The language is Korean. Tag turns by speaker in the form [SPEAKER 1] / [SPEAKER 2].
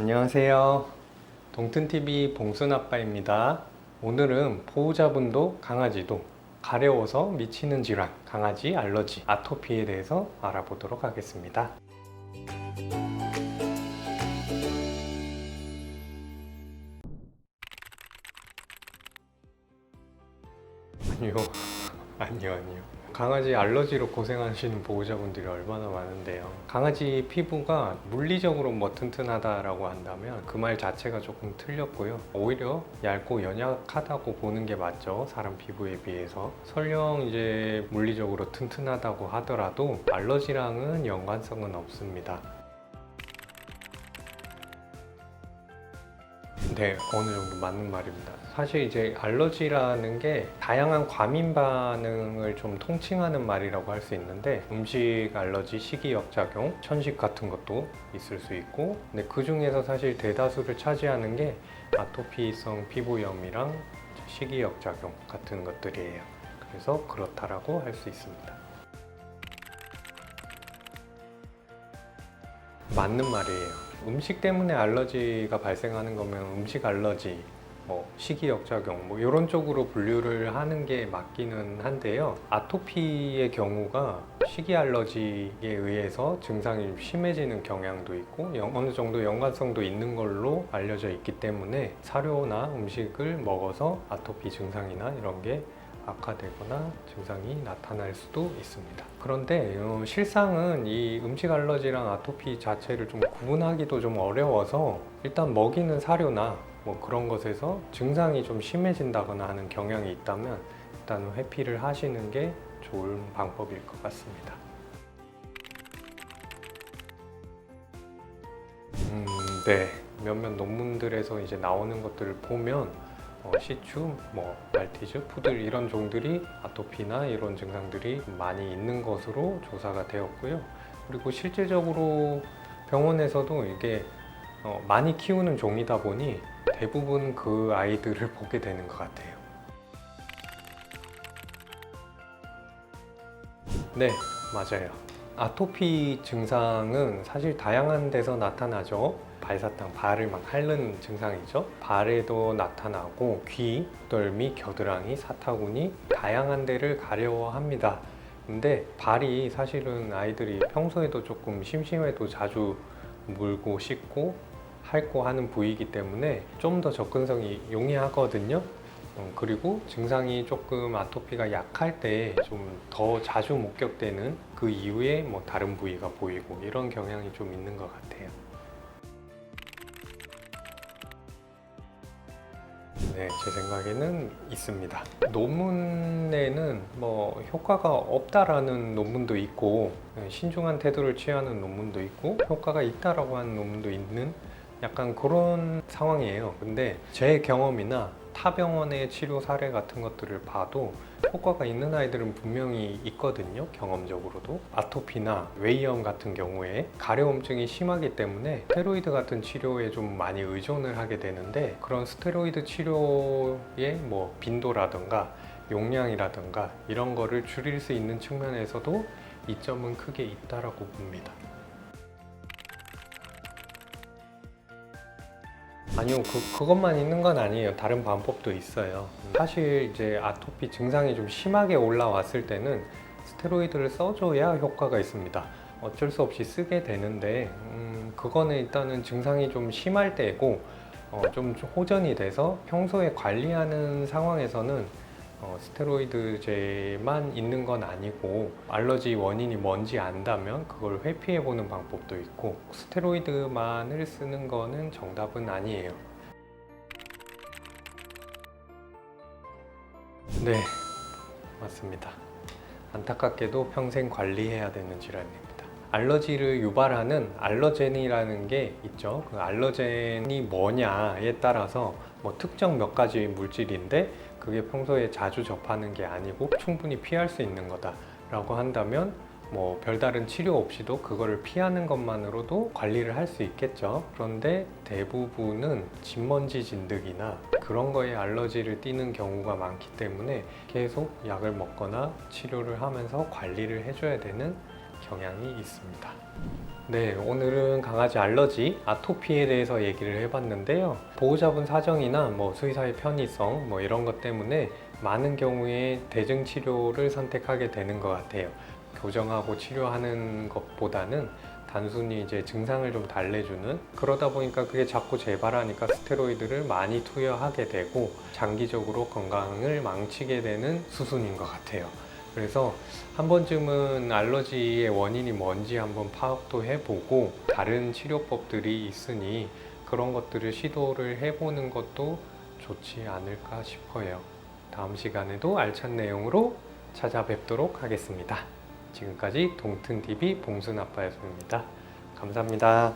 [SPEAKER 1] 안녕하세요. 동튼TV 봉순아빠입니다. 오늘은 보호자분도 강아지도 가려워서 미치는 질환, 강아지 알러지, 아토피에 대해서 알아보도록 하겠습니다. 아니요. 강아지 알러지로 고생하시는 보호자분들이 얼마나 많은데요. 강아지 피부가 물리적으로 뭐 튼튼하다라고 한다면 그 말 자체가 조금 틀렸고요. 오히려 얇고 연약하다고 보는 게 맞죠. 사람 피부에 비해서. 설령 이제 물리적으로 튼튼하다고 하더라도 알러지랑은 연관성은 없습니다. 네, 어느 정도 맞는 말입니다. 사실 이제 알러지라는 게 다양한 과민 반응을 좀 통칭하는 말이라고 할 수 있는데 음식 알러지, 식이역작용, 천식 같은 것도 있을 수 있고 근데 그 중에서 사실 대다수를 차지하는 게 아토피성 피부염이랑 식이역작용 같은 것들이에요. 그래서 그렇다라고 할 수 있습니다. 맞는 말이에요. 음식 때문에 알러지가 발생하는 거면 음식 알러지, 식이역작용 이런 쪽으로 분류를 하는 게 맞기는 한데요. 아토피의 경우가 식이 알러지에 의해서 증상이 좀 심해지는 경향도 있고 어느 정도 연관성도 있는 걸로 알려져 있기 때문에 사료나 음식을 먹어서 아토피 증상이나 이런 게 악화되거나 증상이 나타날 수도 있습니다. 그런데 실상은 이 음식 알러지랑 아토피 자체를 좀 구분하기도 좀 어려워서 일단 먹이는 사료나 뭐 그런 것에서 증상이 좀 심해진다거나 하는 경향이 있다면 일단 회피를 하시는 게 좋은 방법일 것 같습니다. 네. 몇몇 논문들에서 이제 나오는 것들을 보면 시추, 말티즈, 푸들 이런 종들이 아토피나 이런 증상들이 많이 있는 것으로 조사가 되었고요. 그리고 실제적으로 병원에서도 이게 많이 키우는 종이다 보니 대부분 그 아이들을 보게 되는 것 같아요. 네, 맞아요. 아토피 증상은 사실 다양한 데서 나타나죠. 발사탕, 발을 막 핥는 증상이죠. 발에도 나타나고 귀, 목덜미, 겨드랑이, 사타구니 다양한 데를 가려워합니다. 근데 발이 사실은 아이들이 평소에도 조금 심심해도 자주 물고 씻고 핥고 하는 부위이기 때문에 좀 더 접근성이 용이하거든요. 그리고 증상이 조금 아토피가 약할 때 좀 더 자주 목격되는 그 이후에 다른 부위가 보이고 이런 경향이 좀 있는 것 같아요. 네, 제 생각에는 있습니다. 논문에는 효과가 없다라는 논문도 있고 신중한 태도를 취하는 논문도 있고 효과가 있다라고 하는 논문도 있는 약간 그런 상황이에요. 근데 제 경험이나 타 병원의 치료 사례 같은 것들을 봐도 효과가 있는 아이들은 분명히 있거든요. 경험적으로도. 아토피나 웨이염 같은 경우에 가려움증이 심하기 때문에 스테로이드 같은 치료에 좀 많이 의존을 하게 되는데 그런 스테로이드 치료의 빈도라든가 용량이라든가 이런 거를 줄일 수 있는 측면에서도 이점은 크게 있다라고 봅니다. 아니요, 그것만 있는 건 아니에요. 다른 방법도 있어요. 사실 이제 아토피 증상이 좀 심하게 올라왔을 때는 스테로이드를 써줘야 효과가 있습니다. 어쩔 수 없이 쓰게 되는데, 그거는 일단은 증상이 좀 심할 때고, 좀 호전이 돼서 평소에 관리하는 상황에서는 스테로이드제만 있는 건 아니고 알러지 원인이 뭔지 안다면 그걸 회피해 보는 방법도 있고 스테로이드만을 쓰는 거는 정답은 아니에요. 네, 맞습니다. 안타깝게도 평생 관리해야 되는 질환입니다. 알러지를 유발하는 알러젠이라는 게 있죠. 그 알러젠이 뭐냐에 따라서 특정 몇 가지 물질인데 그게 평소에 자주 접하는 게 아니고 충분히 피할 수 있는 거다라고 한다면 별다른 치료 없이도 그거를 피하는 것만으로도 관리를 할 수 있겠죠. 그런데 대부분은 진먼지 진드기나 그런 거에 알러지를 띠는 경우가 많기 때문에 계속 약을 먹거나 치료를 하면서 관리를 해줘야 되는 경향이 있습니다. 네, 오늘은 강아지 알러지, 아토피에 대해서 얘기를 해봤는데요. 보호자분 사정이나 수의사의 편의성 이런 것 때문에 많은 경우에 대증 치료를 선택하게 되는 것 같아요. 교정하고 치료하는 것보다는 단순히 이제 증상을 좀 달래주는, 그러다 보니까 그게 자꾸 재발하니까 스테로이드를 많이 투여하게 되고 장기적으로 건강을 망치게 되는 수순인 것 같아요. 그래서 한 번쯤은 알러지의 원인이 뭔지 한번 파악도 해보고 다른 치료법들이 있으니 그런 것들을 시도를 해보는 것도 좋지 않을까 싶어요. 다음 시간에도 알찬 내용으로 찾아뵙도록 하겠습니다. 지금까지 동튼TV 봉순아빠였습니다. 감사합니다.